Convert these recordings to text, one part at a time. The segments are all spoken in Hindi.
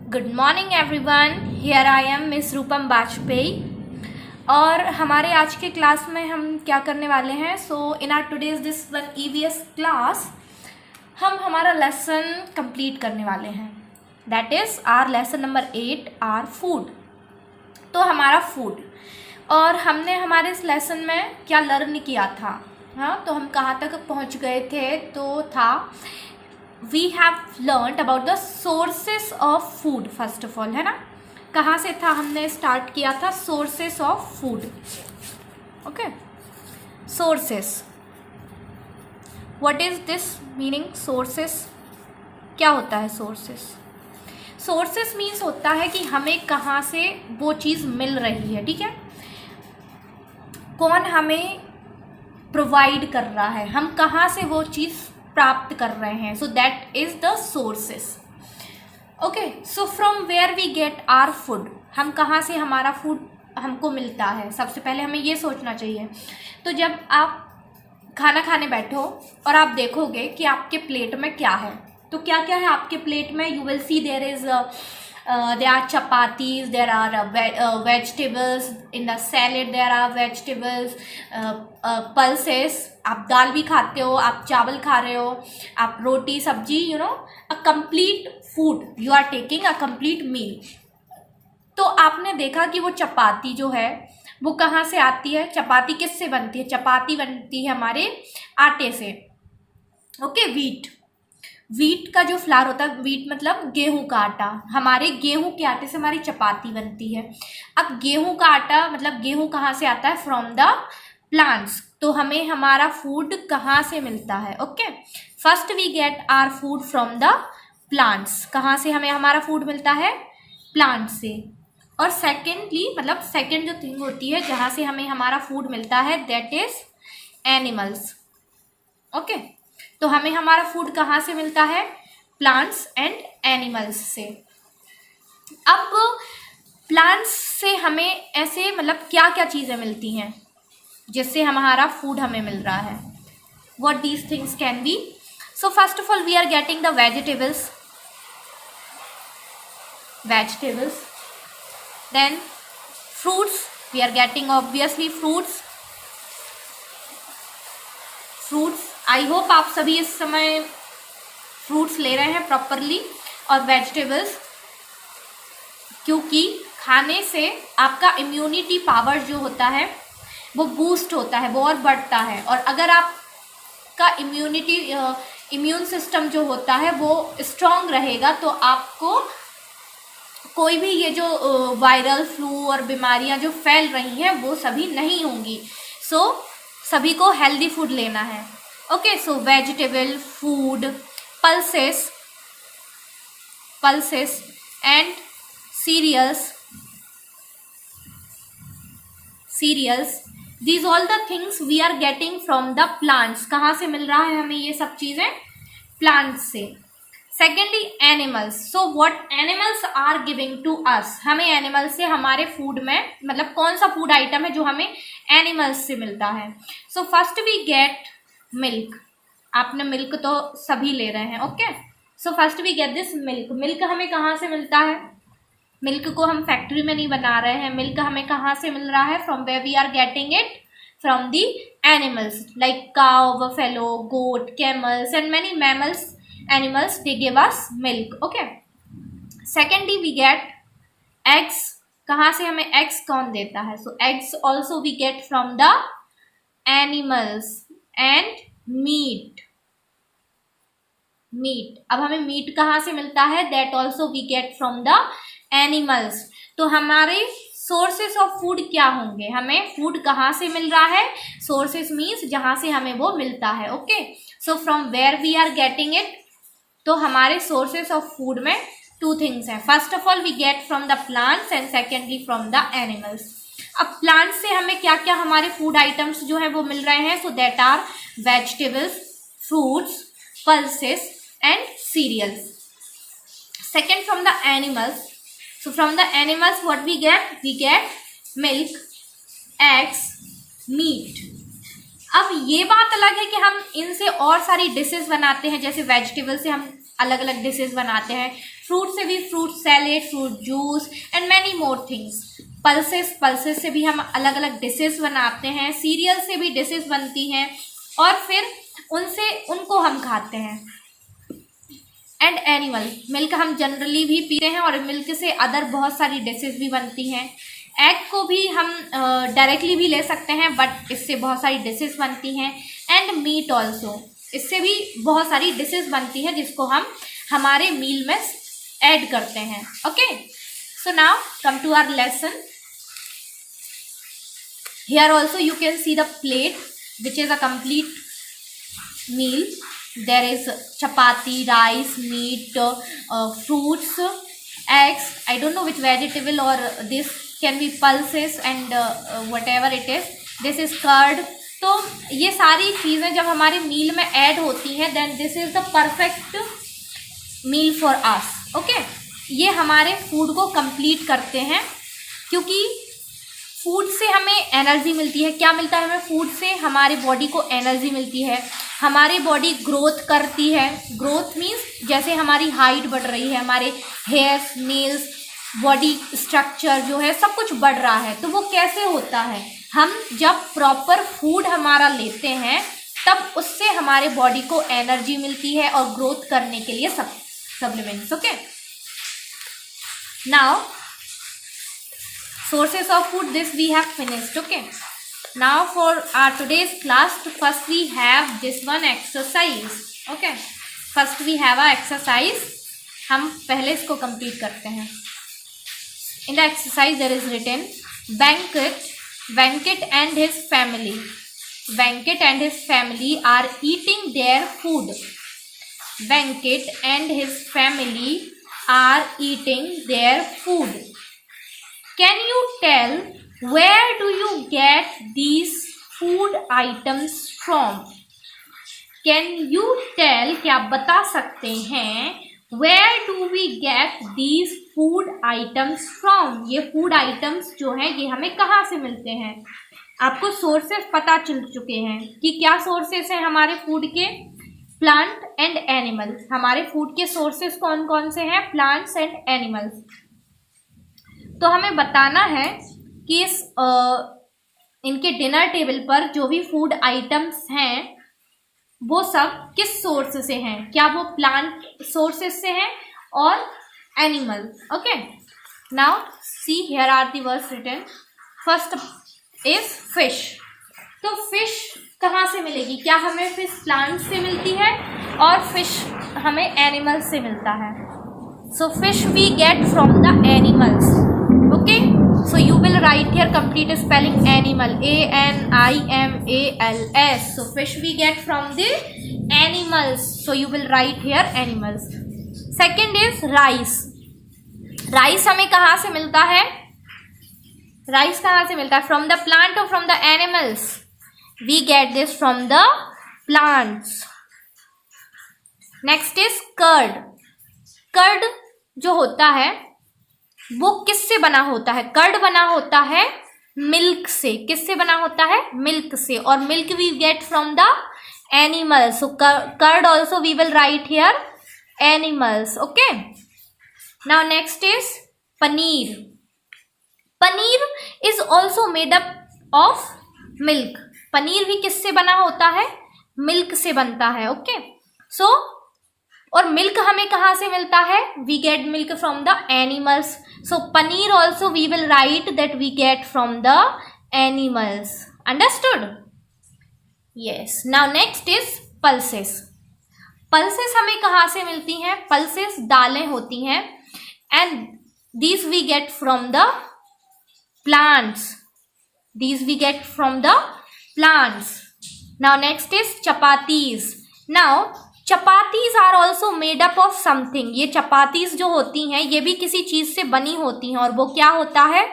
Good morning everyone, here I am miss Rupam Vajpayee. और हमारे आज के क्लास में हम क्या करने वाले हैं, so in our today's this one EVS class हम हमारा लेसन कंप्लीट करने वाले हैं। That is our lesson number 8 our food. तो हमारा फूड, और हमने हमारे इस लेसन में क्या लर्न किया था, हाँ, तो हम कहाँ तक पहुँच गए थे, तो था we have learned about the sources of food first of all, है ना। कहाँ से था, हमने स्टार्ट किया था sources of food। Okay, sources, what is this meaning sources? क्या होता है sources? sources means होता है कि हमें कहाँ से वो चीज़ मिल रही है, ठीक है, कौन हमें प्रोवाइड कर रहा है, हम कहाँ से वो चीज़ प्राप्त कर रहे हैं, so that is the sources. Okay, so from where we get our food, हम कहाँ से हमारा फूड हमको मिलता है, सबसे पहले हमें ये सोचना चाहिए। तो जब आप खाना खाने बैठो और आप देखोगे कि आपके प्लेट में क्या है, तो क्या क्या है आपके प्लेट में, you will see there is there are chapatis, there are vegetables in the salad, there are vegetables, pulses, आप दाल भी खाते हो, आप चावल खा रहे हो, आप रोटी सब्जी, you know, a complete food, you are taking a complete meal. तो आपने देखा कि वो चपाती जो है वो कहाँ से आती है, चपाती किससे बनती है, चपाती बनती है हमारे आटे से। ओके, वीट का जो फ्लावर होता है, वीट मतलब गेहूं का आटा, हमारे गेहूं के आटे से हमारी चपाती बनती है। अब गेहूं का आटा मतलब गेहूं कहाँ से आता है, फ्रॉम द प्लांट्स। तो हमें हमारा फूड कहाँ से मिलता है, okay, first we get our food from the plants, कहाँ से हमें हमारा फूड मिलता है, प्लांट से। और सेकेंडली मतलब सेकेंड जो थिंग होती है जहाँ से हमें हमारा फूड मिलता है, दैट इज एनिमल्स। ओके, तो हमें हमारा फूड कहाँ से मिलता है, प्लांट्स एंड एनिमल्स से। अब प्लांट्स से हमें ऐसे मतलब क्या क्या चीज़ें मिलती हैं जिससे हमारा फूड हमें मिल रहा है, what these things can be. So first of all we are getting the vegetables, then fruits, we are getting obviously fruits. I hope आप सभी इस समय फ्रूट्स ले रहे हैं प्रॉपरली, और वेजिटेबल्स, क्योंकि खाने से आपका इम्यूनिटी पावर जो होता है वो बूस्ट होता है, वो और बढ़ता है। और अगर आपका इम्यून सिस्टम जो होता है वो स्ट्रॉन्ग रहेगा तो आपको कोई भी ये जो वायरल फ्लू और बीमारियां जो फैल रही हैं वो सभी नहीं होंगी। सो सभी को हेल्दी फूड लेना है। Okay, so vegetable, food, pulses and cereals, these all the things we are getting from the plants. कहाँ से मिल रहा है हमें ये सब चीज़ें, प्लांट्स से। Secondly animals, so what animals are giving to us, हमें एनिमल्स से हमारे फूड में मतलब कौन सा फूड आइटम है जो हमें एनिमल्स से मिलता है। So first we get milk, आपने मिल्क तो सभी ले रहे हैं, okay, so first we get this milk. Milk हमें कहाँ से मिलता है, मिल्क को हम फैक्ट्री में नहीं बना रहे हैं, मिल्क हमें कहाँ से मिल रहा है, from where we are getting it, from the animals like cow, buffalo, goat, camels and many mammals animals, they give us milk. Okay, secondly we get eggs, कहाँ से हमें eggs कौन देता है, so eggs also we get from the animals and meat, अब हमें मीट कहाँ से मिलता है, that also we get from the animals। तो हमारे सोर्सेस ऑफ फूड क्या होंगे, हमें फूड कहाँ से मिल रहा है, सोर्सेस मीन्स जहाँ से हमें वो मिलता है। Okay, so from where we are getting it, तो हमारे सोर्सेस ऑफ फूड में टू थिंग्स हैं, first of all we get from the plants and secondly from the animals. अब प्लांट्स से हमें क्या क्या हमारे फूड आइटम्स जो है वो मिल रहे हैं, so that are vegetables, fruits, pulses and cereals. Second from the animals, so from the animals what we get milk, eggs, meat. अब ये बात अलग है कि हम इनसे और सारी डिशेस बनाते हैं, जैसे वेजिटेबल से हम अलग अलग डिशेज बनाते हैं। फ्रूट से भी fruit salad, fruit juice and many more things. Pulses से भी हम अलग अलग डिशेज बनाते हैं। सीरियल से भी डिशेज बनती हैं और फिर उनको हम खाते हैं। एंड एनिमल, मिल्क हम जनरली भी पीते हैं और मिल्क से अदर बहुत सारी डिशेज भी बनती हैं। एग को भी हम डायरेक्टली भी ले सकते हैं, बट इससे बहुत सारी डिशेज बनती हैं। एंड मीट ऑल्सो, इससे भी बहुत सारी डिशेज बनती हैं जिसको हम हमारे मील में ऐड करते हैं। Okay, so now come to our lesson. Here also you can see the plate which is a complete meal. There is chapati, rice, meat, fruits, eggs. I don't know which vegetable, or this can be pulses and whatever it is. This is curd. तो ये सारी चीज़ें जब हमारे मील में ऐड होती हैं then this is the perfect meal for us. Okay, ये हमारे फूड को कंप्लीट करते हैं, क्योंकि फूड से हमें एनर्जी मिलती है। क्या मिलता है हमें फूड से? हमारे बॉडी को एनर्जी मिलती है, हमारी बॉडी ग्रोथ करती है। ग्रोथ मीन्स जैसे हमारी हाइट बढ़ रही है, हमारे हेयर्स, नेल्स, बॉडी स्ट्रक्चर जो है सब कुछ बढ़ रहा है। तो वो कैसे होता है? हम जब प्रॉपर फूड हमारा लेते हैं तब उससे हमारे बॉडी को एनर्जी मिलती है और ग्रोथ करने के लिए supplements. Okay, now sources of food, this we have finished. Okay, now for our today's class, first we have this one exercise. Okay, first we have a exercise. हम पहले इसको कंप्लीट करते हैं। In the exercise there is written Venkat and his family. Venkat and his family are eating their food. Venkat and his family are eating their food. Can you tell where do you get these food items from? Can you tell, क्या आप बता सकते हैं where do we get these food items from? ये फूड आइटम्स जो हैं ये हमें कहाँ से मिलते हैं? आपको सोर्सेस पता चल चुके हैं कि क्या सोर्सेस हैं हमारे फूड के। प्लांट एंड एनिमल, हमारे फूड के सोर्सेस कौन कौन से हैं? Plants and animals. तो हमें बताना है कि इनके डिनर टेबल पर जो भी फूड आइटम्स हैं वो सब किस सोर्स से हैं। क्या वो प्लांट सोर्सेस से हैं और animal. Okay, now see here are the words written. First is fish. तो फिश कहाँ से मिलेगी? क्या हमें फिश प्लांट से मिलती है और फिश हमें एनिमल से मिलता है। So fish we get from the animals. Okay, so you will write here complete spelling animal, ANIMALS. So fish we get from the animals, so you will write here animals. Second is rice. Rice हमें कहाँ से मिलता है? Rice कहाँ से मिलता है? From the plant or from the animals? We get this from the plants. Next is curd. Curd जो होता है वो किससे बना होता है? कर्ड बना होता है मिल्क से। किससे बना होता है? मिल्क से। और milk we get from the animals. So curd also we will write here animals. Okay, now next is paneer. Paneer is also made up of milk. Paneer भी किससे बना होता है? मिल्क से बनता है. ओके, सो और मिल्क हमें कहाँ से मिलता है? We get milk from the animals. So paneer also we will write that we get from the animals. Understood? Yes. Now next is pulses. Pulses हमें कहाँ से मिलती हैं? पल्सेस दालें होती हैं and these we get from the plants. These we get from the plants. Now next is chapatis. Now chapatis are also made up of something. ये chapatis जो होती हैं ये भी किसी चीज से बनी होती हैं और वो क्या होता है?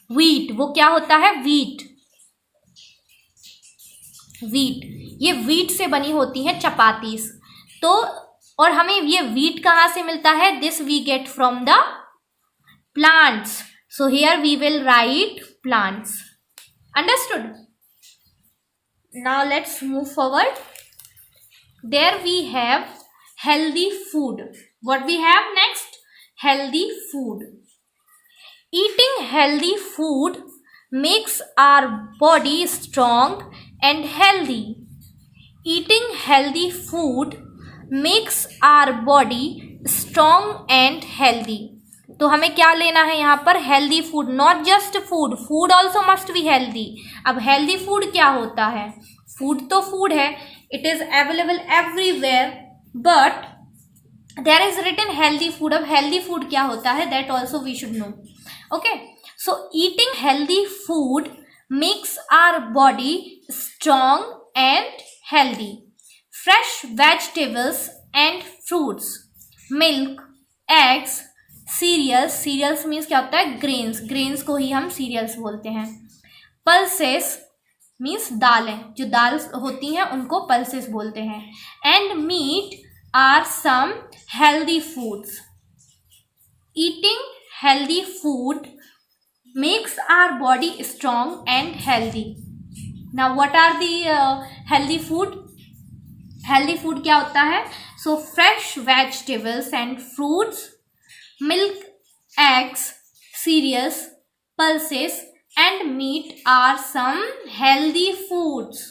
wheat. वो क्या होता है? wheat. wheat. ये wheat से बनी होती हैं chapatis. तो और हमें ये wheat कहाँ से मिलता है? This we get from the plants. So here we will write plants. Understood? Now let's move forward. There we have healthy food. What we have next? Healthy food. Eating healthy food makes our body strong and healthy. Eating healthy food makes our body strong and healthy. तो हमें क्या लेना है यहाँ पर? Healthy food, not just food, food also must be healthy. अब हेल्दी फूड क्या होता है? फूड तो फूड है, it is available everywhere, but there is written healthy food. अब हेल्दी फूड क्या होता है, that also we should know. Okay, so eating healthy food makes our body strong and healthy. Fresh vegetables and fruits, milk, eggs, cereals, cereals means क्या होता है? grains, grains को ही हम cereals बोलते हैं. pulses means दालें, जो दाल होती हैं उनको pulses बोलते हैं. and meat are some healthy foods. Eating healthy food makes our body strong and healthy. Now what are the healthy food? Healthy food क्या होता है? So fresh vegetables and fruits, milk, eggs, cereals, pulses and meat are some healthy foods.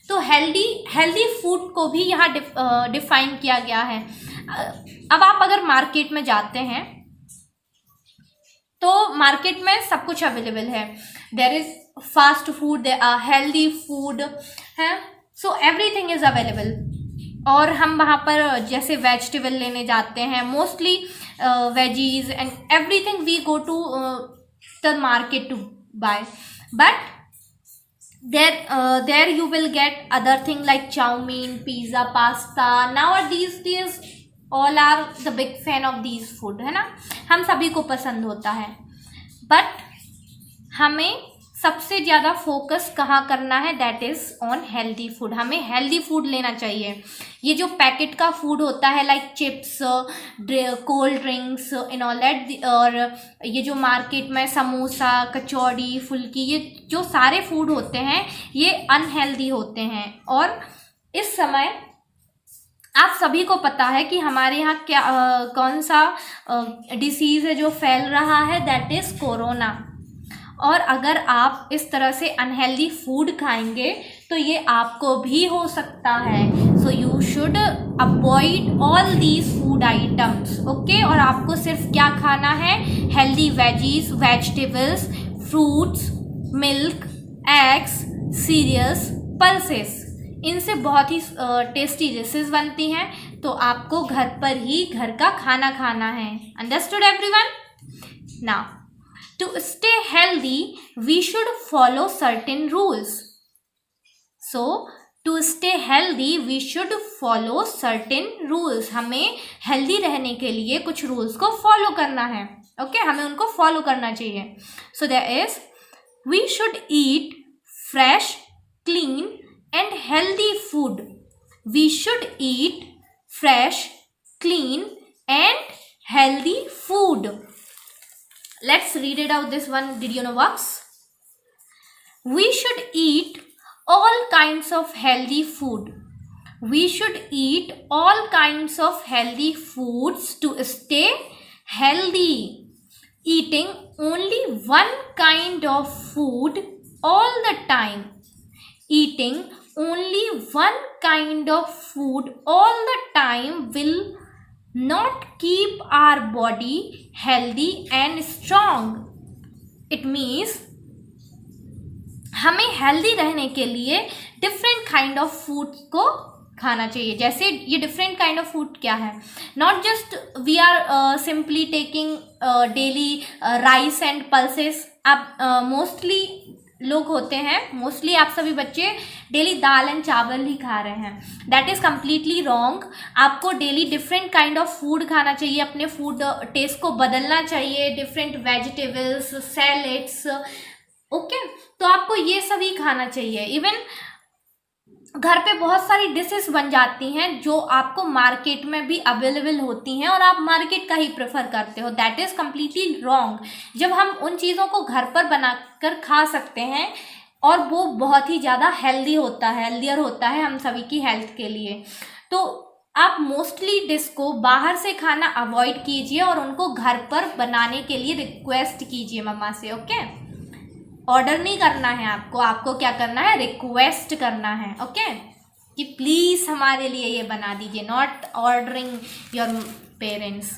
तो healthy food को भी यहाँ डिफाइन किया गया है. अब आप अगर मार्केट में जाते हैं तो मार्केट में सब कुछ अवेलेबल है. There is fast food, there are healthy food है, सो एवरीथिंग इज अवेलेबल. और हम वहाँ पर जैसे वेजिटेबल लेने जाते हैं, mostly veggies and everything we go to the market to buy, but there you will get other thing like chow-mein, pizza, pasta. Nowadays these all are the big fan of these food, है ना, हम सभी को पसंद होता है. बट हमें सबसे ज़्यादा फोकस कहाँ करना है? That is on healthy food. हमें हेल्दी फूड लेना चाहिए. ये जो पैकेट का फूड होता है like chips, cold drinks in all that, और ये जो मार्केट में समोसा, कचौड़ी, फुल्की, ये जो सारे फूड होते हैं ये अनहेल्दी होते हैं. और इस समय आप सभी को पता है कि हमारे यहाँ क्या कौन सा डिसीज़ है जो फैल रहा है? That is corona. और अगर आप इस तरह से अनहेल्दी फूड खाएंगे तो ये आपको भी हो सकता है. So you should avoid all these food items. Okay, और आपको सिर्फ क्या खाना है? Healthy veggies, vegetables, fruits, milk, eggs, cereals, pulses. इनसे बहुत ही टेस्टी डिशेज बनती हैं, तो आपको घर पर ही घर का खाना खाना है. Understood everyone? Now to stay healthy we should follow certain rules. So to stay healthy we should follow certain rules. हमें healthy रहने के लिए कुछ rules को follow करना है. ओके, हमें उनको follow करना चाहिए. So there is, we should eat fresh, clean and healthy food. We should eat fresh, clean and healthy food. Let's read it out, this one. Did you know works? We should eat all kinds of healthy food. We should eat all kinds of healthy foods to stay healthy. Eating only one kind of food all the time. Eating only one kind of food all the time will not keep our body healthy and strong. It means हमें हेल्दी रहने के लिए डिफरेंट काइंड ऑफ फूड को खाना चाहिए. जैसे ये डिफरेंट काइंड ऑफ फूड क्या है? Not just we are simply taking daily rice and pulses. आप मोस्टली लोग होते हैं, मोस्टली आप सभी बच्चे डेली दाल एंड चावल ही खा रहे हैं. That is completely wrong. आपको daily different kind of food खाना चाहिए, अपने फूड टेस्ट को बदलना चाहिए. डिफरेंट वेजिटेबल्स, सैलेड्स, ओके, तो आपको ये सभी खाना चाहिए. इवन घर पे बहुत सारी डिशेस बन जाती हैं जो आपको मार्केट में भी अवेलेबल होती हैं और आप मार्केट का ही प्रेफर करते हो. That is completely wrong. जब हम उन चीज़ों को घर पर बनाकर खा सकते हैं और वो बहुत ही ज़्यादा हेल्दी होता है, हेल्दियर होता है हम सभी की हेल्थ के लिए. तो आप मोस्टली डिश को बाहर से खाना अवॉइड कीजिए और उनको घर पर बनाने के लिए रिक्वेस्ट कीजिए मम्मा से। ओके, ऑर्डर नहीं करना है आपको, आपको क्या करना है, रिक्वेस्ट करना है। ओके, कि प्लीज़ हमारे लिए ये बना दीजिए, नॉट ऑर्डरिंग योर पेरेंट्स।